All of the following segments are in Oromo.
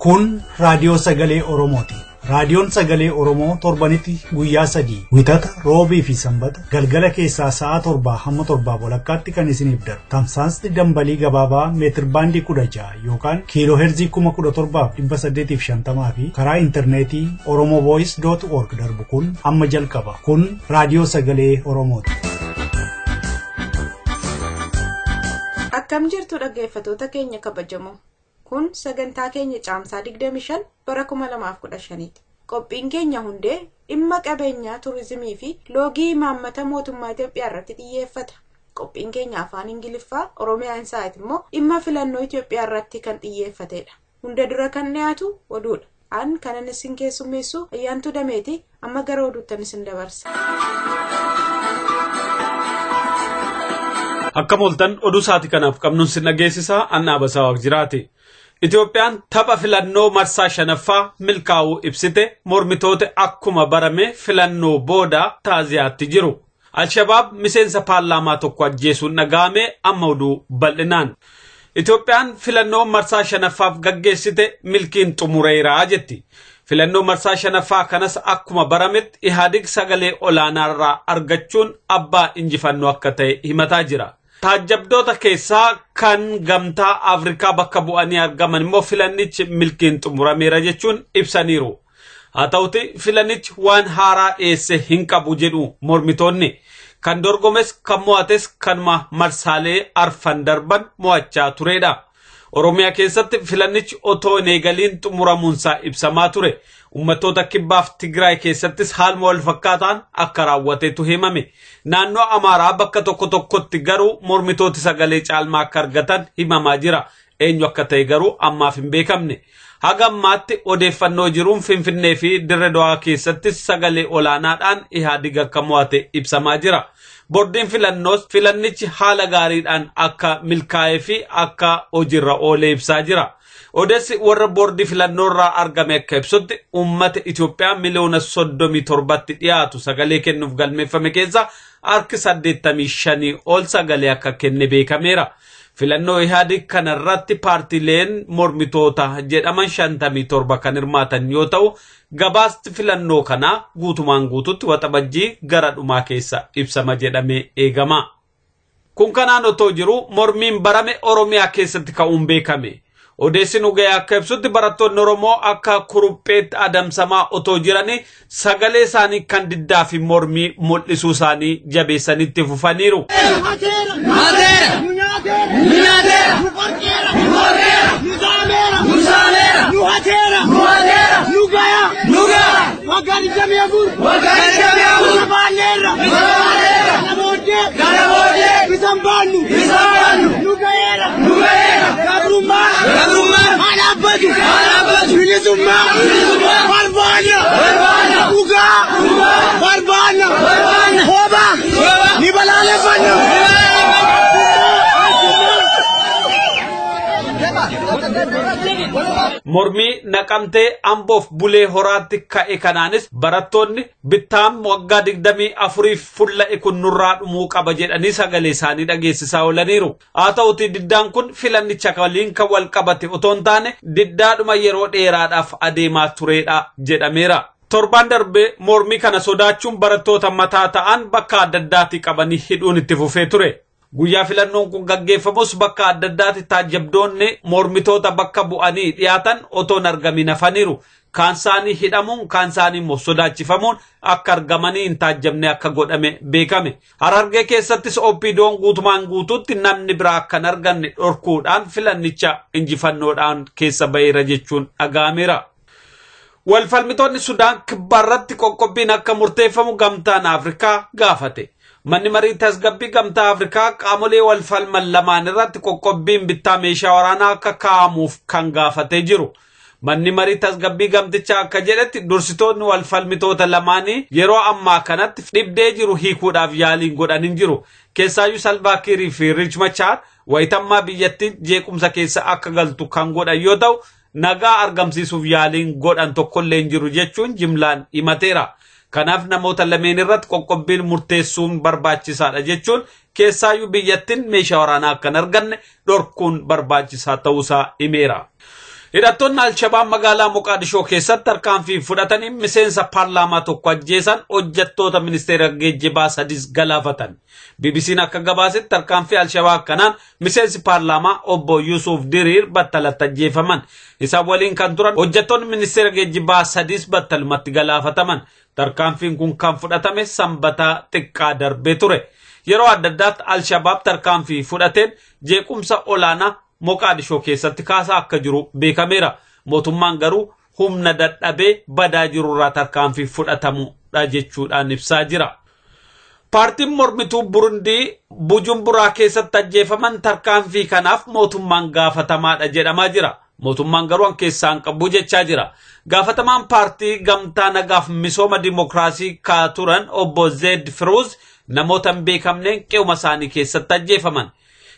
Kun raadiyoo sagalee Oromooti. Raadiyoon sagalee Oromoo torbanitti guyyaa 3 wixata roobii fi sanbata galgala keessaa sa'a 7 hamma 7 walakkaatti kan isiniif darbu. Tamsaasni dambalii gabaabaa meetir baandii 16 yookaan kiiloo heerzii 17,850 fi karaa intarneetii oromovoice.org darbu kun amma jalqaba. Kun raadiyoo sagalee Oromooti. Akkam jirtu dhaggeeffattoota keenya kabajamoo. Kun sagantaa keenya caamsaa 25 bara 2015ti. Qophiin keenya hundee dhimma qabeenyaa turizimii fi loogii imaammata mootummaa Itoophiyaa irratti xiyyeeffata. Qophiin keenya afaan Ingiliffaa Oromiyaan isaati immoo dhimma filannoo Itoophiyaa irratti kan xiyyeeffatedha. Hunda dura kan dhiyaatu oduudha. An kanan isin keessummeessu Ayyaantuu Dameeti. Amma gara oduuttan isin dabarsa. Akka moltan oduu saati kanaaf qabnuun sin dhageessisaa Annaa Basaawaq jiraate. Itoophiyaan tapha filannoo marsaa 5ffaa milkaa'uu ibsite mormitoota akkuma barame filannoo booda taaziyaatti jiru. Al-Shabaab miseensa paarlaamaa tokko ajjeesuun dhaga'ame amma oduu bal'inaan. Itoophiyaan filannoo marsaa 5ffaaf gaggeessite milkiin xumureeraa jetti. Filannoo marsaa 5ffaa kanas akkuma barametti Ihaadig sagalee olaanaarraa argachuun abbaa injifannoo akka ta'e himataa jira. Taajjabdoota keessaa kan gamtaa Afrikaa bakka bu'anii argaman immoo filannichi milkiin xumurameera jechuun ibsaniiru. Haa ta'uti filannichi waan haaraa dhiyeesse hin qabu jedhu mormitoonni. Kan dorgomes kan mo'ates kanuma marsaalee arfan darban mo'achaa turedha. Oromiyaa keessatti filannichi otoo hin eegaliin xumuramuunsaa ibsamaa ture. Uummattoota kibbaaf Tigraay keessattis haaluma wal fakkaataan akka raawwateetu himame. Naannoo Amaaraa bakka tokko tokkotti garuu mormitooti sagalee caalmaa akka argatan himamaa jira. Eenyu akka ta'e garuu ammaaf hin beekamne. Haga ammaatti odeeffannoo jiruun Finfinnee fi Dirree Dawaa keessattis sagalee olaanaadhaan Ihaadig akka mo'ate ibsamaa jira. Boordiin filannoos filannichi haala gaariidhaan akka milkaa'ee fi akka hojiirra oolee ibsaa jira. Odeessi warra boordii filannoorraa argame akka ibsutti uummata Itoophiyaa miliyoona 37tti dhiyaatu sagalee kennuuf galmeeffame keessa harki 85 ol sagalee akka kenne beekameera. Filannoo Ihaadig kanarratti paartiileen mormitoota jedhaman 57 kan hirmaatan yoo ta'u, gabaasti filannoo kanaa guutumaan guututti waxabajjii gara dhumaa keessa ibsama jedhamee eegama. Kun kanaan otoo jiru mormiin barame Oromiyaa keessatti ka'uun beekame. Odeessi nu ga'e akka ibsutti barattoonni Oromoo akka kurupheetti adamsamaa otoo jiranii sagalee isaanii kan diddaa fi mormii mul'isuu isaanii jabeessanitti fufaniiru. Mormii Naqamtee Amboof Bulee Horaatti ka'e kanaanis barattoonni bittaan waggaa 24 fulla'e kun nurraa dhumuu qaba jedhanii sagalee isaanii dhageessisaa oolaniiru. Haa ta'uti diddaan kun filannicha waliin kan wal qabate otoo hin taane diddaadhuma yeroo dheeraadhaaf adeemaa turedha jedhameera. Torban darbee mormii kana sodaachuun barattoota mataa ta'an bakka adda addaatti qabanii hidhuun itti fufee ture. Guyyaa filannoon kun gaggeeffamus bakka adda addaatti taajjabdoonni mormitoota bakka bu'anii dhiyaatan otoo hin argamin hafaniiru. Kaan isaanii hidhamuun kaan isaanii immoo sodaachifamuun akka argamanii hin taajjabne akka godhame beekame. Harargee keessattis OPDO'n guutumaan guutuutti namni biraa akka hin arganne dhorkuudhaan filannicha injifannoodhaan keessa baheera jechuun dhaga'ameera. Walfalmitoonni Sudaan kibbaarratti qoqqobbiin akka murteeffamu gamtaan Afrikaa gaafate. Manni marii tasgabbii gamtaa Afrikaa qaamolee wal falman lamaan irratti qoqqobbiin bittaa meeshaa waraanaa akka kaa'amuuf kan gaafatee jiru. Manni marii tasgabbii gamtichaa akka jedhetti dursitoonni wal falmitoota lamaanii yeroo ammaa kanatti dhibdee jiru hiikuudhaaf yaaliin godhanin jiru. Keessaayyuu Salvaa Kiir fi Riich Machaar wayitammaa biyyattii jeequmsa keessa akka galtu kan godhan yoo ta'u, nagaa argamsiisuuf yaaliin godhan tokkollee hin jiru jechuun jimlaan himateera. Kanaaf namoota lameen irratti qoqqobbiin murteessuun barbaachisaadha jechuun keessaayyuu biyyattiin meeshaa waraanaa akka hin arganne dhorkuun barbaachisaa ta'uusaa himeera. Hidhattoonni Alshabaab magaalaa Moqaadishoo keessatti tarkaanfii fudhatanii miseensa paarlaamaa tokko ajjeesan hojjettoota ministeera geejjibaa 3 galaafatan. BBC'n akka gabaasetti tarkaanfii Alshabaab kanaan miseensi paarlaamaa obbo Yusuf Diriir battalatti ajjeefaman. Isa waliin kan turan hojjettoonni ministeera geejjibaa 3 battalumatti galaafataman. Tarkaanfiin kun kan fudhatame sanbata xiqqaa darbee ture. Yeroo adda addaatti Alshabaab tarkaanfii fudhateen jeequmsa olaanaa Moqaadishoo keessatti kaasaa akka jiru beekameera. Mootummaan garuu humna dadhabee badaa jirurraa tarkaanfii fudhatamudha jechuudhaan ibsaa jira. Paartiin mormituu Burundii Bujumburaa keessatti ajjeefaman tarkaanfii kanaaf mootummaan gaafatamaadha jedhamaa jira. Mootummaan garuu keessaan qabu jechaa jira. Gaafatamaan paartii gamtaa nagaaf misooma dimokiraasii kaa turan obbo Zed Firuuz namoota hin beekamneen qe'uma isaanii keessatti ajjeefaman.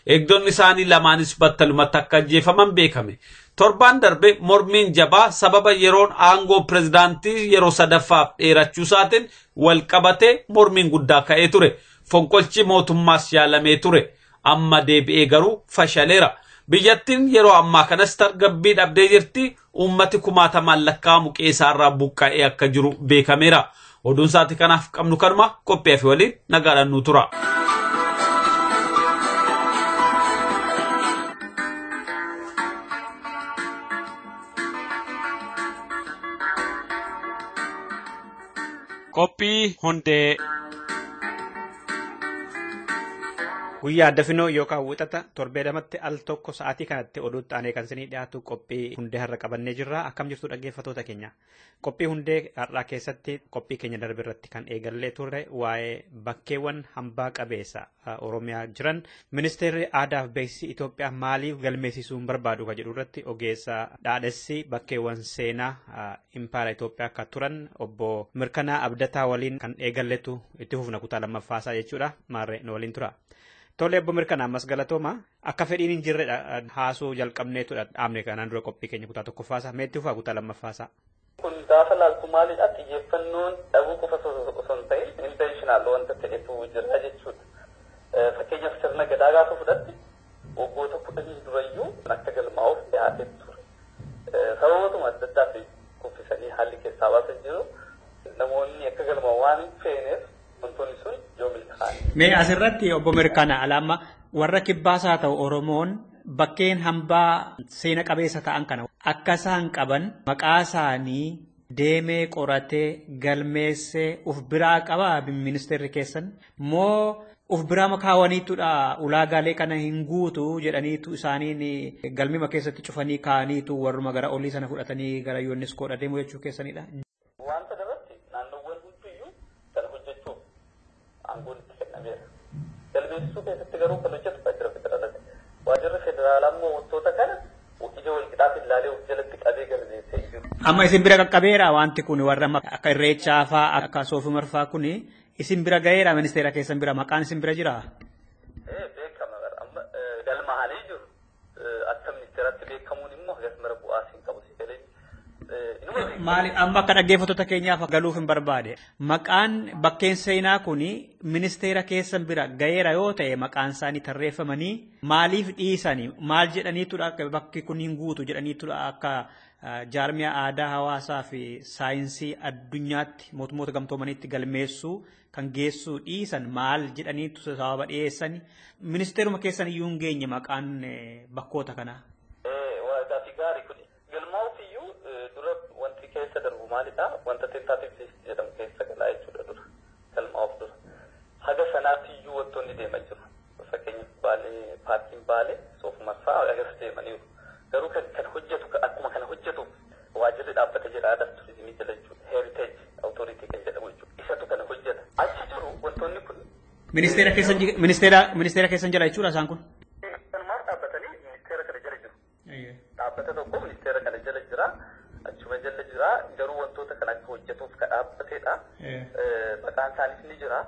Eegdonni isaanii lamaanis battalumatti akka ajjeefaman beekame. Torbaan darbe mormiin jabaa sababa yeroon aangoo pirezidaantii yeroo sadaffaaf dheerachuu isaatiin wal qabatee mormiin guddaa ka'ee ture. Fonqolchi mootummaas yaalamee ture. Amma deebi'ee garuu fashaleera. Biyyattiin yeroo ammaa kanas tasgabbii dhabdee jirti. Uummati kumaatamaan lakkaa'amu qe'eerraa buqqa'ee akka jiru beekameera. Oduun sa'aatii kanaaf qabnu kanuma qophii fi waliin nagaadhaan nu tura. Qophii hundee guyyaa addafinoo yookaan wixata torbee lamatti al tokko sa'aatii kanatti oduutti aanee kan isinii dhiyaatu qophii hundee har'a qabannee jirra. Akkam jirtu dhaggeeffattoota keenya. Qophii hundee har'aa keessatti qophii keenya darbe irratti kan eegallee turre waa'ee bakkeewwan hambaa qabeessa Oromiyaa jiran ministeerri aadaa fi beeksisa Itoophiyaa maaliif galmeessisuun barbaadu kan jedhu irratti ogeessa dhaadhessi bakkeewwan seenaa impaara Itoophiyaa akka turan obbo Mirkanaa Abdataa waliin kan eegalletu itti fufna kutaa lammaffaasaa jechuudha. Maarree nu waliin tura. Tole obbo Mirkanaa ammas galatooma akka fedhiin hin jirredha haasoo jalqabneetudha dhaabne kanaan dura qophii keenya kutaa tokkoffaasaa meetti fufaa kutaa lammaffaasaa. Kun gaafa laaltu maalidha xiyyeeffannoon dhabuu qofa osoo hin ta'in intentional wanta ta'etu jira jechuudha. Fakkeenyaaf sirna gadaa gaafa fudhatte waggoota 10 durayyuu akka galmaa'uuf dhiyaatee ture. Sababootuma adda addaa fi kuffisanii haalli keessaa baasan jiru namoonni akka galmaa'u waan hin feeneef wantoonni sun yoo milkaa'an. Mee asirratti obbo Mirkanaa alaama warra kibbaas haa ta'u Oromoon bakkeen hambaa seena qabeessa ta'an kana akka isaan qaban maqaa isaanii deemee qoratee galmeessee uf biraa qaba ministeerri keessan moo uf biraa makaawaniitudha ulaagaalee kana hin guutu jedhaniitu isaaniin galmima keessatti cufanii kaa'aniitu warruma gara olii sana fudhatanii gara yuuniskoodha deemu jechuu keessanidha. Wanta daratti naannoowwan hundiyyuu kan hojjechuuf aangoon itti kennameera. Galmeessuu keessatti garuu kan hojjetu waajjira federaalati. Waajjirri federaalaa immoo wantoota kana ija wal qixaatiin ilaalee of jalatti qabee galmeessee jiru. Amma isin bira qaqqabeera wanti kun warra akka irreechaa fa'aa akka soofumar fa'aa kun isin bira ga'eera ministeera keessan bira maqaan isin bira jira? Beekama amma galmaa'anii jiru. Akka ministeeratti beekamuun immoo hagas mara bu'aa siin qabu si galee. Maali amma akka dhaggeeffattoota keenyaaf galuuf hin barbaade maqaan bakkeen seenaa kun ministeera keessan bira ga'eera yoo ta'e maqaan isaanii tarreeffamanii maaliif dhiisanii maal jedhaniitudha akka bakki kun hin guutu jedhaniitudha akka jaarmiyaa aadaa hawaasaa fi saayinsii addunyaatti mootummoota gamtoomaniitti galmeessuu kan geessuu dhiisan maal jedhaniitu sababa dhiyeessanii ministeeruma keessan iyyuu hin geenye maqaan bakkoota kanaa. Keessa darbu maalidha wanta tentaatiif jedhamu keessa galaa jechuudha dura galmaa'uuf dura haga sanaatti iyyuu wantoonni deemaa jiru fakkeenyaaf baalee paartiin baalee soofumar fa'aa agas deemaniiru garuu kan hojjetu akkuma kana hojjetu waajjirri dhaabbata jedha aadaa turizimii jala jechuudha heritage authority kan jedhamu jechuudha isatu kana hojjeta achi jiru wantoonni kun ministeera keessan jala jechuudha isaan kun. Maal dhaabbatanii ministeera kana jala jiru dhaabbata tokko ministeera kana jala jira. Achuma jala jira garuu wantoota kan akka hojjetuuf ka dhaabbateedha. Maqaan isaaniis ni jira.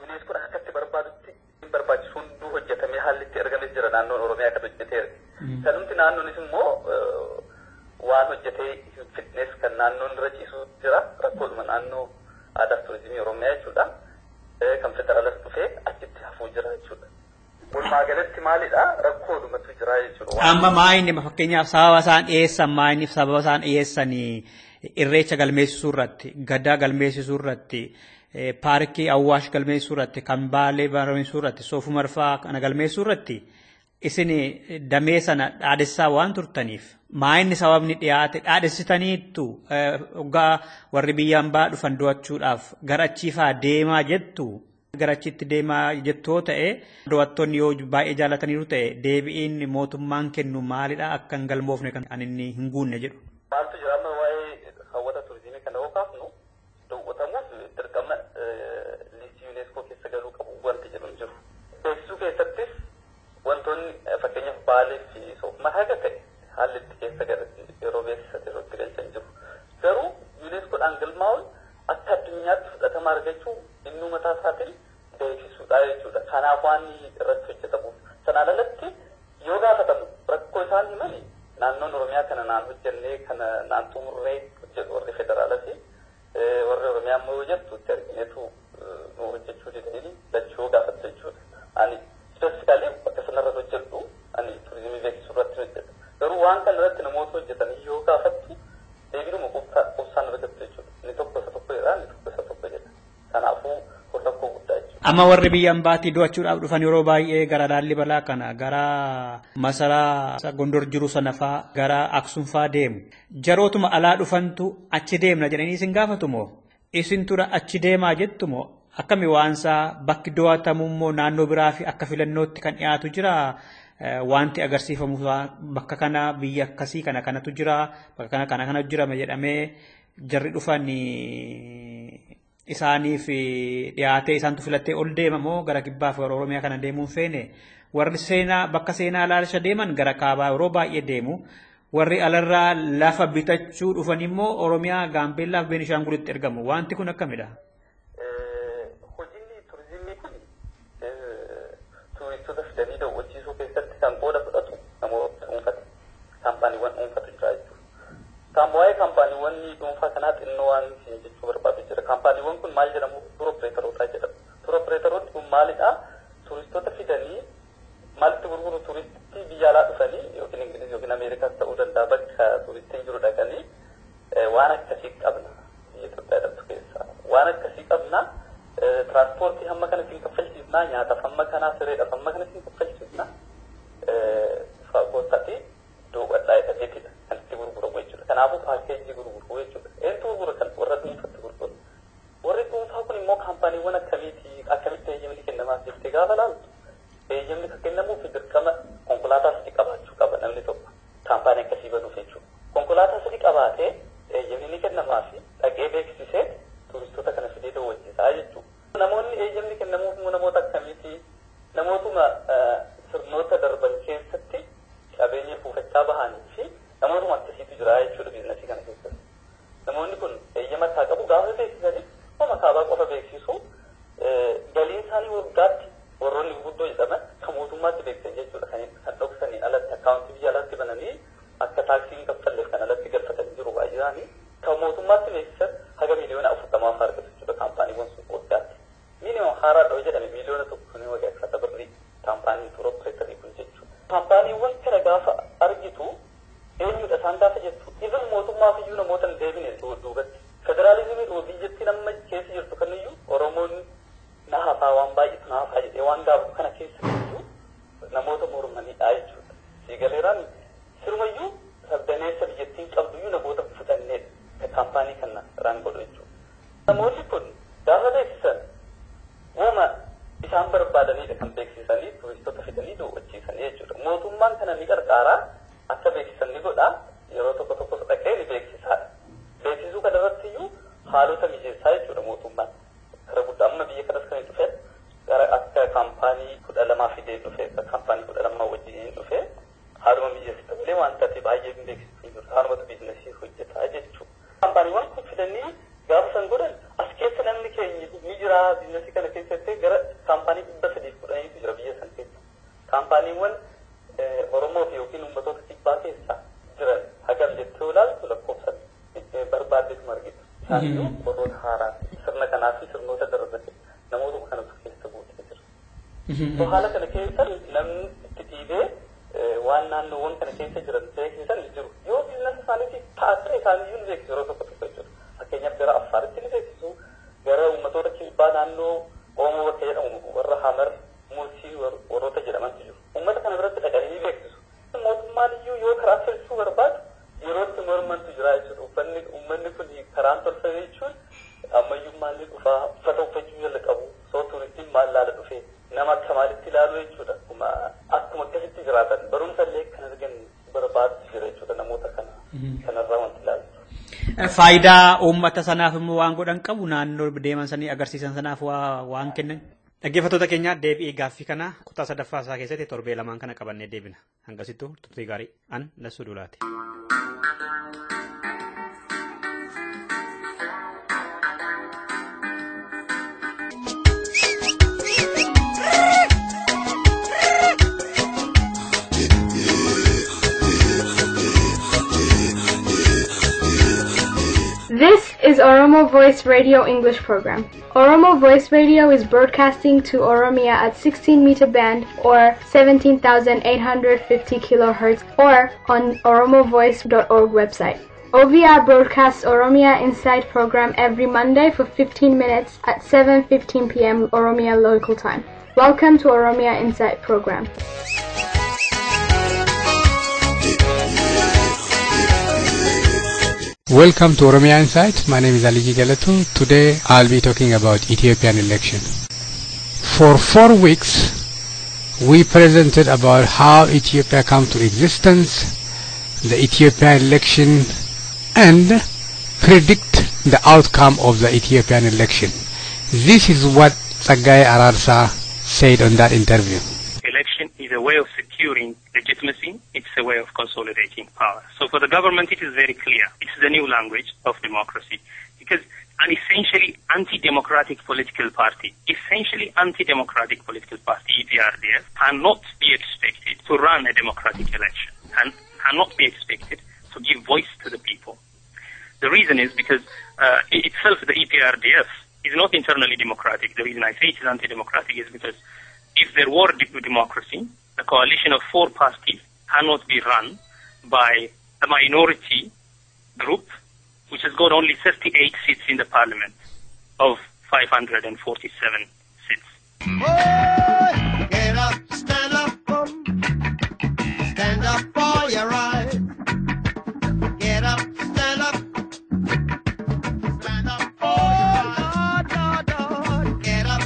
UNESCO akkatti barbaadutti barbaachisu hunduu hojjetamee haalli itti argames jira naannoon Oromiyaa kan hojjeteera. Kanumti naannoonis immoo waan hojjetee hin fidnes kan naannoon irra ciisu jira rakkoodhuma naannoo aadaa turizimii Oromiyaa jechuudha. Kan federaalas dhufee achitti hafuu jira jechuudha. Walumaa galatti maalidha rakkoodhumatu jira jechuudha. Amma maayinni fakkeenyaaf sababa isaan dhiyeessan maayinni sababa isaan dhiyeessanii irreecha galmeessisuu irratti gaddaa galmeessisuu irratti paarkii awwaash galmeessisuu irratti kan baalee galmeessisuu irratti soofumarfaa kana galmeessisuu irratti isin damee sana dhaadessaa waan turtaniif maayinni sababni dhiyaate dhaadessitaniittu waggaa warri biyyaan baa dhufan do'achuudhaaf gara achiifaa deemaa jettu. Garachitti deemaa jettoo ta'e do'attoonni yoo baay'ee jaalataniiru ta'e deebi'iin mootummaan kennu maalidha akka hin galmoofne kan inni hin guunne jedhu. Maaltu jira amma waa'ee hawwata turizimii kana yoo kaafnu daawwatamuuf dirqama liistii yuuneeskoo keessa galuu qabu wanti jedhu hin jiru. Beeksisuu keessattis wantoonni fakkeenyaaf baalee fi soofuma haga ta'e haalli itti keessa gara yeroo beeksisate irratti galchan jiru. Garuu yuuneeskoodhaan galmaa'uun akka addunyaatti fudhatama argachuu inni mataa isaatiin beeksisuudha jechuudha. Kanaaf waan irratti hojjetamuuf. Sanaan alatti yoo gaafatamu rakkoo isaan himani naannoon Oromiyaa kana naan hojjennee kana naan xumurree hojjetu warri federaalaa fi warri Oromiyaa immoo yoo jettu itti argineetu nu hojjechuu didanii lachuu gaafatte jechuudha. Ani spesifikaalii bakka sanarratti hojjedhu ani turizimii beeksisuu irratti hojjedha. Garuu waan kana irratti namoota hojjetanii yoo gaafattu deebiinuma qubsaan argattu jechuudha. Inni tokko isa tokko jedha inni tokko isa tokko jedha. Kanaafuu rakkoo guddaa jechuudha. Amma warri biyyaan baatii do'achuudhaaf dhufan yeroo baay'ee gara Laallibalaa kana gara masaraa Gondor jiru sana faa gara Aksum faa deemu. Jarootuma alaa dhufantu achi deemna jedhanii isin gaafatu moo? Isin tura achi deemaa jettu moo? Akkami waansaa bakki do'atamu immoo naannoo biraa fi akka filannootti kan dhiyaatu jira. Wanti agarsiifamu bakka kana biyya akkasii kana kanatu jira bakka kana kanatu jira jedhamee jarri dhufan isaaniif dhiyaatee isaantu filattee ol deemamoo gara kibbaa fi Oromiyaa kana deemuun feene warri seenaa bakka seenaa ilaalcha deeman gara kaabaa yeroo baay'ee deemu warri alarraa lafa bitachuu dhufan immoo Oromiyaa Gaambeellaa fi Beenishaangulitti ergamu wanti kun akkamidha? Hojiin turizimii kun turistoota fidanii daawwachiisuu keessatti kan qooda fudhatu namoota dhuunfate kaampaaniiwwan dhuunfatu jira jechuudha. Waa'ee kaampaaniiwwan dhuunfaa kanaa xinnoo waan jechuu barbaadu jira. Kaampaaniiwwan kun maal jedhamu? Tuur opereetarootaa jedhamu. Tuur opereetaroonni kun maalidha? Turistoota fidanii maalitti gurguru turistii biyya alaa dhufanii yookiin Ingiliz yookiin Ameerikaas ta'uu danda'a bakka turistiin jiru dhaqanii waan akkasii qabna biyya Itoophiyaa jedhamtu keessaa. Waan akkasii qabna tiraanspoortii hamma kana siin kaffalchiisna nyaataaf hamma kanaa sireedhaaf hamma kana siin kaffalchiisna fagootaati doowwadhaa jedhateetidha kan itti gurguramu jechuudha. Kanaafuu paakeejii gurguru jechuudha. Eenyutu gurgura kan warra dhuunfaatti gurguru. Warri dhuunfaa kun immoo kaampaaniiwwan akkamitti eeyyamni kennamaaf jettee gaafa laaltu eeyyamni kan kennamuuf dirqama konkolaataa sadii qabaachuu qaba namni tokko kaampaanii akkasii banuuf jechuudha. Konkolaataa sadii qabaatee eeyyamni ni kennamaaf dhaqee beeksisee turistoota kana fidee daawwachiisaa jechuudha. Namoonni eeyyamni kennamuuf namoota akkamiiti? Namootuma sirnoota darban keessatti qabeenya kuufachaa bahanii fi namootuma akkasiitu jira jechuudha biizinasii kana keessatti. Namoonni kun eeyyama isaa qabu gaafa beeksisanii nama kaabaa qofa beeksisu galiin isaanii waggaatti warroonni guguddoo jedhaman kan mootummaatti beeksisan jechuudha. Kan dhoksaniin alatti akkaawuntii biyya alatti bananii akka taaksiin kaffalleef kan alatti galfatanii jiru baay'inaanii kan mootummaatti beeksisan haga miliyoona 40 argatu jechuudha kaampaaniiwwan sun waggaatti. Minimum haaraadha jedhame miliyoona tokko ni waggaa birrii kaampaanii tuur opereetarii kun jechuudha. Kaampaaniiwwan kana gaafa argitu eenyudha isaan gaafa jettu even mootummaaf iyyuu namoota hin deebine duubatti. Federaalizimii biyyattiin amma keessa jirtu kamiyyuu Oromoon na hafaa waan baay'eetu na hafaa jedhee waan gaafatu kana keessa jirtu namoota mormanidha jechuudha. Sigaleeraan sirumayyuu sabdaneessa biyyattiin qabduyyuu namoota fudhanneedha kaampaanii kana raan godhu jechuudha. Namoonni kun gaafa beeksisan uuma isaan barbaadanidha kan beeksisanii turistoota fidanii daawwachiisanii jechuudha. Mootummaan kana ni qarqaaraa akka beeksisan ni godhaa yeroo tokko tokko dhaqee ni beeksisaadha. Beeksisuu kana irratti iyyuu haalota mijeessaa jechuudha mootummaan. Kara guddaa amma biyya kanas kan dhufe gara akka kaampaanii 12 fidee dhufe kaampaanii 12 wajjin dhufe haaluma mijeessita malee waan taate baay'ee hin beeksisuu jiru. Haalumatu biizinasii hojjetaa jechuudha. Kaampaaniiwwan kun fidanii gaafa san godhan as keessa namni keenya ni jira biizinasii kana keessatti gara kaampaanii 310 jira biyya san keessa. Kaampaaniiwwan Oromoo fi yookiin uummattoota kibbaa keessa jiran hagam jettee ilaaltu lakkoofsan barbaaddeetu margitu. Isaaniyyuu warroota haaraa sirna kanaa fi sirnoota darbate namootuma kanatu keessa guutee jira. Haala kana keessa namni itti dhiibee waan naannoowwan kana keessa jiran beeksisan hin jiru. Yoo biizinasa isaaniitiif taatee isaaniiyyuu ni beeksisu yeroo tokko tokko jechuudha. Fakkeenyaaf gara Affaaritti ni beeksisu, gara uummatoota kibbaa naannoo Oromoo bakka jedhamu warra Hamar, Mursii warroota jedhamantu jiru. Uummata kana biratti dhaqanii ni beeksisu. Mootummaan iyyuu yoo karaa tolchuu barbaadu yeroo itti mormantu jira jechuudha. Uummanni kun karaan tolfame jechuun ammayyummaan ni dhufaa, uffata uffachuu jala qabu, soo tuuristiin maal laala dhufee nama akka maalitti ilaalu jechuudha. Akkuma akkasitti jiraatan barumsa illee kan argan barbaadu jira jechuudha namoota kanarraa wanti ilaalu. Faayidaa uummata sanaaf immoo waan godhan qabu naannoo deeman sanii agarsiisan sanaaf waan kennan. Dhaggeeffattoota keenya deebi'ee gaaffii kana kutaa sadaffaa isaa keessatti torbee lamaan kana qabannee deebina. Hangasittuu turtii gaarii an Lassuu Duulaati. This is Oromo Voice Radio English program. Oromo Voice Radio is broadcasting to Oromia at 16-meter band or 17,850 kilohertz or on oromovoice.org website. OVR broadcasts Oromia Insight program every Monday for 15 minutes at 7:15 p.m. Oromia local time. Welcome to Oromia Insight program. Welcome to Oromia Insight. My name is Aliji Galatu. Today I'll be talking about Ethiopian election. For 4 weeks, we presented about how Ethiopia came to existence, the Ethiopian election, and predict the outcome of the Ethiopian election. This is what Tsaggaye Ararsa said on that interview. Election is a way of securing legitimacy. It's a way of consolidating power. So for the government, it is very clear. It's the new language of democracy. Because an essentially anti-democratic political party, EPRDF, cannot be expected to run a democratic election and cannot be expected to give voice to the people. The reason is because itself, the EPRDF, is not internally democratic. The reason I say it is anti-democratic is because if there were democracy, a coalition of 4 parties cannot be run by a minority group which has got only 38 seats in the parliament of 547 seats. Oh, get up, stand up for your right. Get up, stand up for your right. Get up,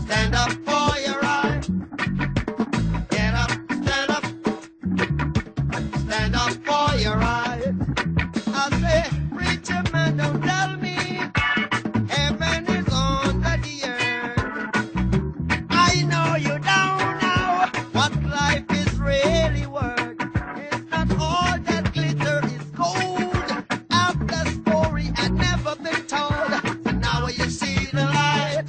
stand up for your right. Get up, stand up for your right. I say, preacher man, don't tell me heaven is under the earth. I know you don't know what life is really worth. It's not all that glitter is gold. After story had never been told, and now you see the light.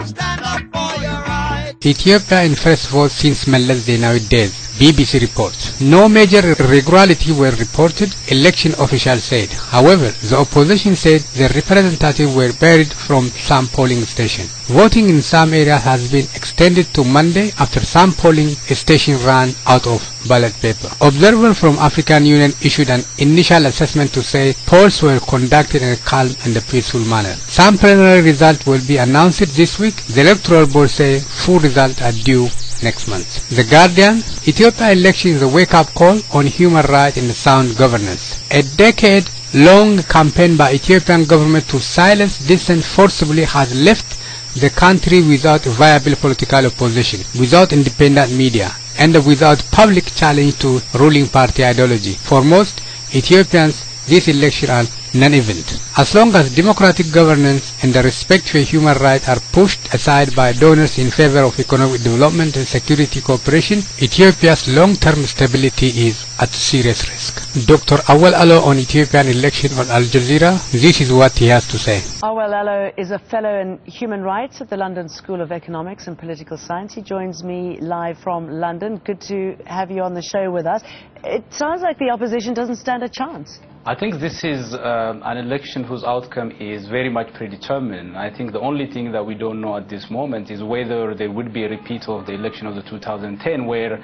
Stand up for your right. Ethiopia in first vote since Meles Zenawi days. BBC reports. No major irregularity were reported, election officials said. However, the opposition said the representatives were buried from some polling stations. Voting in some areas has been extended to Monday after some polling stations ran out of ballot paper. Observers from African Union issued an initial assessment to say polls were conducted in a calm and a peaceful manner. Some preliminary results will be announced this week. The electoral board say full results are due next month. The Guardian, Ethiopia election is a wake-up call on human rights and sound governance. A decade-long campaign by Ethiopian government to silence dissent forcibly has left the country without viable political opposition, without independent media, and without public challenge to ruling party ideology. For most Ethiopians, this election are non-event. As long as democratic governance and the respect for human rights are pushed aside by donors in favor of economic development and security cooperation, Ethiopia's long-term stability is at serious risk. Dr. Awal Alo on Ethiopian election on Al Jazeera, this is what he has to say. Awal Alo is a fellow in human rights at the London School of Economics and Political Science. He joins me live from London. Good to have you on the show with us. It sounds like the opposition doesn't stand a chance. I think this is an election whose outcome is very much predetermined. I think the only thing that we don't know at this moment is whether there would be a repeat of the election of the 2010, where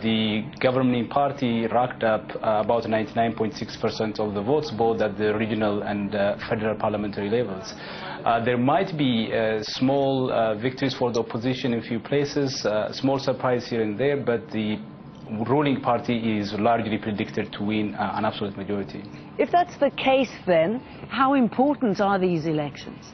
the governing party racked up about 99.6% of the votes, both at the regional and federal parliamentary levels. There might be small victories for the opposition in a few places, small surprise here and there, but the ruling party is largely predicted to win an absolute majority. If that's the case, then how important are these elections?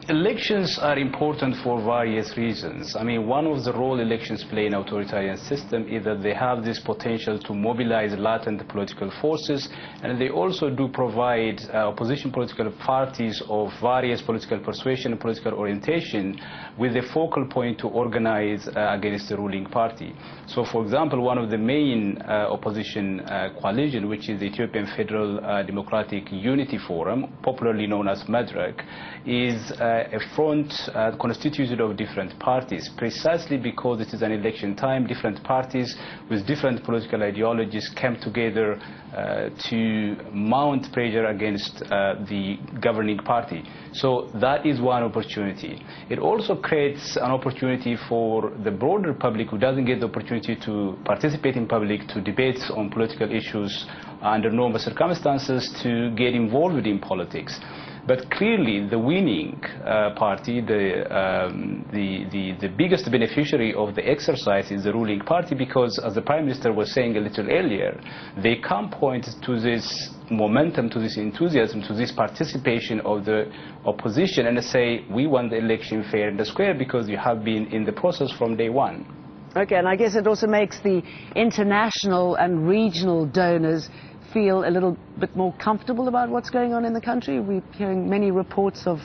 Elections are important for various reasons. I mean, one of the role elections play in an authoritarian system is that they have this potential to mobilize latent political forces, and they also do provide opposition political parties of various political persuasion and political orientation with a focal point to organize against the ruling party. So, for example, one of the main opposition coalition, which is the Ethiopian Federal Democratic Unity Forum, popularly known as Madrak, is a front constituted of different parties, precisely because it is an election time. Different parties with different political ideologies came together to mount pressure against the governing party. So that is one opportunity. It also creates an opportunity for the broader public who doesn't get the opportunity to participate in public, to debate on political issues under normal circumstances, to get involved in politics. But clearly, the winning party, the biggest beneficiary of the exercise is the ruling party, because, as the Prime Minister was saying a little earlier, they can point to this momentum, to this enthusiasm, to this participation of the opposition and say, we won the election fair and square because you have been in the process from day one. Okay, and I guess it also makes the international and regional donors feel a little bit more comfortable about what's going on in the country. We're hearing many reports of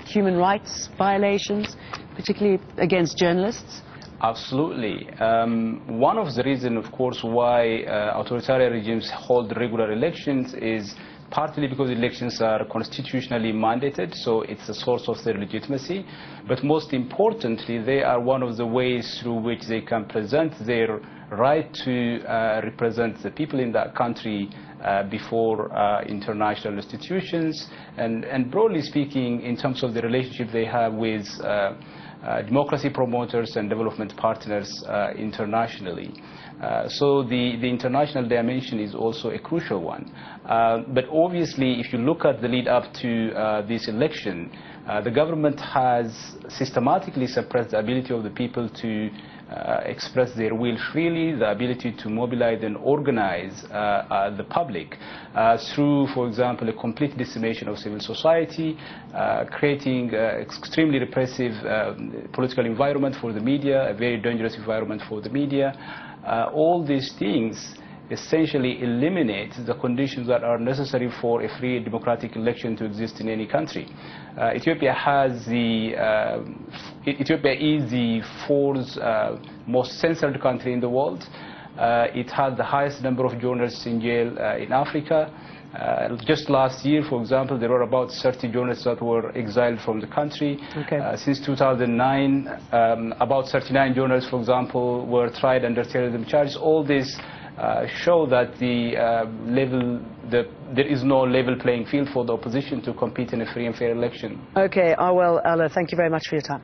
human rights violations, particularly against journalists. Absolutely. One of the reasons, of course, why authoritarian regimes hold regular elections is partly because elections are constitutionally mandated, so it's a source of their legitimacy. But most importantly, they are one of the ways through which they can present their right to represent the people in that country before international institutions, and broadly speaking, in terms of the relationship they have with democracy promoters and development partners internationally. So the international dimension is also a crucial one. But obviously, if you look at the lead up to this election, the government has systematically suppressed the ability of the people to express their will freely, the ability to mobilize and organize the public through, for example, a complete decimation of civil society, creating extremely repressive political environment for the media, a very dangerous environment for the media. All these things essentially eliminate the conditions that are necessary for a free democratic election to exist in any country. Ethiopia is the fourth most censored country in the world. It has the highest number of journalists in jail in Africa. Just last year, for example, there were about 30 journalists that were exiled from the country. Okay. Since 2009, about 39 journalists, for example, were tried under terrorism charges. All this show that there is no level playing field for the opposition to compete in a free and fair election. Okay, Awal Alo, thank you very much for your time.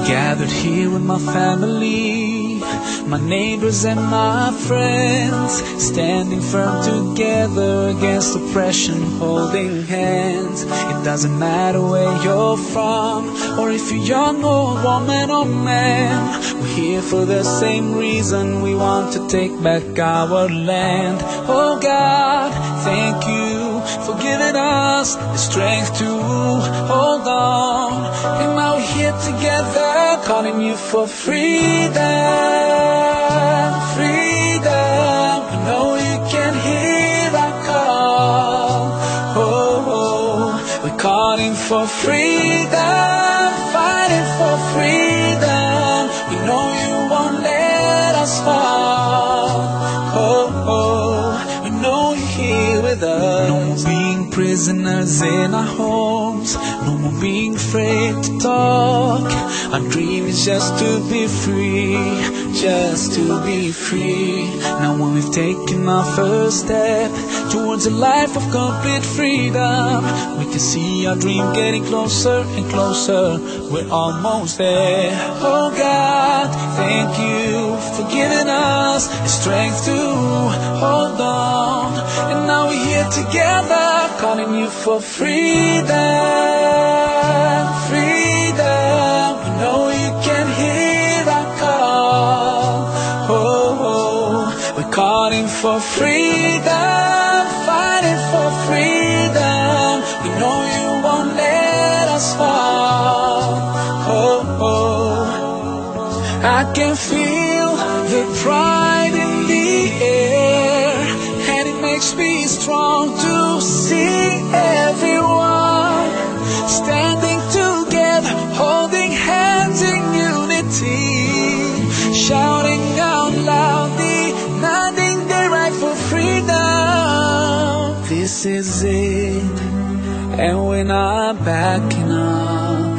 Gathered here with my family, my neighbors and my friends, standing firm together against oppression, holding hands. It doesn't matter where you're from, or if you're young or woman or man, we're here for the same reason. We want to take back our land. Oh God, thank you for giving us the strength to hold on. And now we're here together, calling you for freedom. Freedom, I know you can hear our call. for freedom, fighting for freedom. We know you won't let us fall. Oh, oh, we know you're here with us. No more being prisoners in our homes, no more being afraid to talk. Our dream is just to be free, just to be free. Now when we've taken our first step towards a life of complete freedom, we can see our dream getting closer and closer. We're almost there. Oh God, thank you for giving us the strength to hold on. And now we're here together, calling you for freedom, freedom. We know you can hear our call. Oh, oh, we're calling for freedom, fighting for freedom. We know you won't let us fall. Oh, oh, I can feel the pride in the air, and it makes me strong to see everyone standing together, holding hands in unity, shouting out loudly, nodding their right for freedom. This is it, and we're not backing up.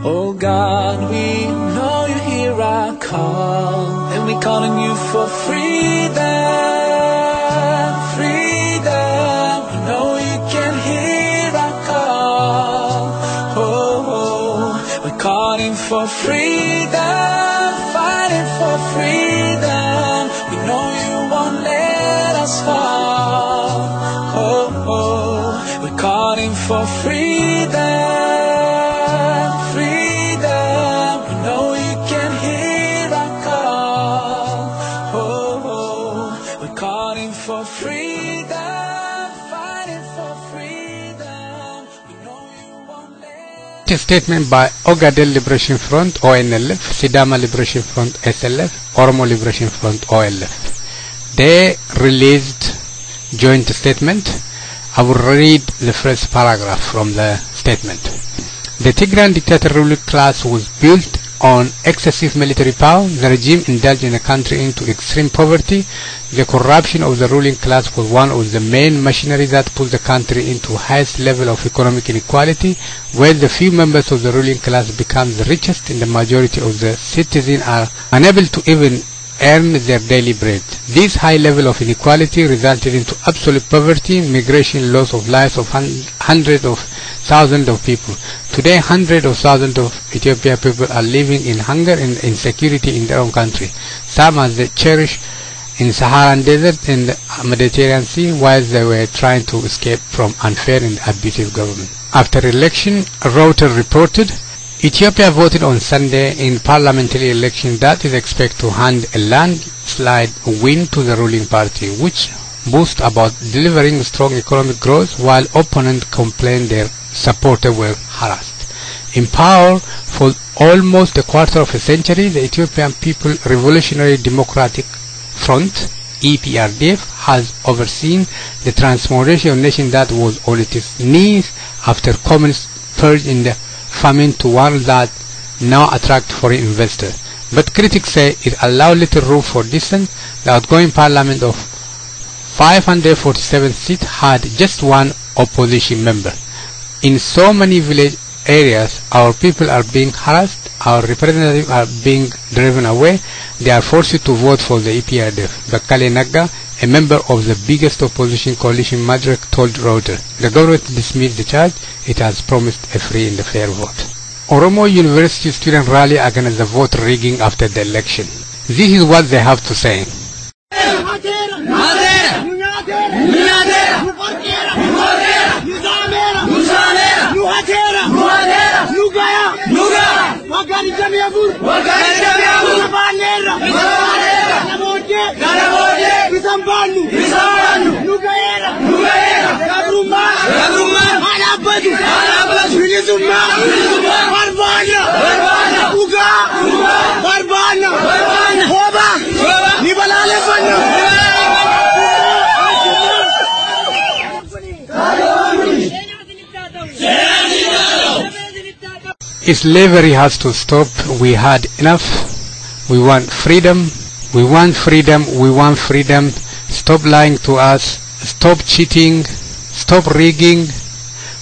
Oh God, we know you hear our call, and we're calling you for freedom, freedom. We know you can hear our call. Oh, oh, we're calling for freedom, fighting for freedom. We know you won't let us fall. Oh, oh, we're calling for freedom. A statement by Ogaden Liberation Front ONLF, Sidama Liberation Front SLF, Oromo Liberation Front OLF. They released joint statement. I will read the first paragraph from the statement. The Tigrayan dictator ruling class was built on excessive military power. The regime indulged in the country into extreme poverty. The corruption of the ruling class was one of the main machinery that put the country into highest level of economic inequality, where the few members of the ruling class become the richest and the majority of the citizens are unable to even earn their daily bread. This high level of inequality resulted into absolute poverty, migration, loss of lives of hundreds of thousands of people. Today, hundreds of thousands of Ethiopian people are living in hunger and insecurity in their own country. Some as they cherish in Saharan desert and the Mediterranean Sea, while they were trying to escape from unfair and abusive government. After election, Reuters reported, Ethiopia voted on Sunday in parliamentary election that is expected to hand a landslide win to the ruling party, which boasts about delivering strong economic growth, while opponents complained their supporters were harassed. In power for almost a quarter of a century, the Ethiopian People Revolutionary Democratic Front, EPRDF, has overseen the transformation of a nation that was on its knees after communist purge in the famine to one that now attracts foreign investors. But critics say it allowed little room for dissent. The outgoing parliament of 547 seats had just one opposition member. In so many village areas, our people are being harassed, our representatives are being driven away, they are forced to vote for the EPRDF. Bakale Naga, a member of the biggest opposition coalition, Madrak, told Reuters, the government dismissed the charge, it has promised a free and fair vote. Oromo University student rally against the vote rigging after the election. This is what they have to say. Slavery has to stop. We had enough. We want freedom. We want freedom. We want freedom. Stop lying to us. Stop cheating. Stop rigging.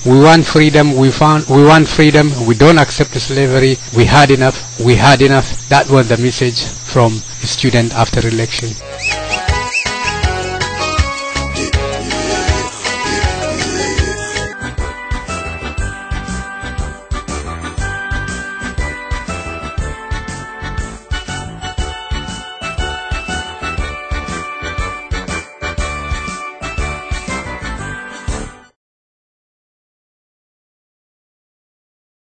We want freedom. We want freedom. We don't accept slavery. We had enough. We had enough. That was the message from a student after election.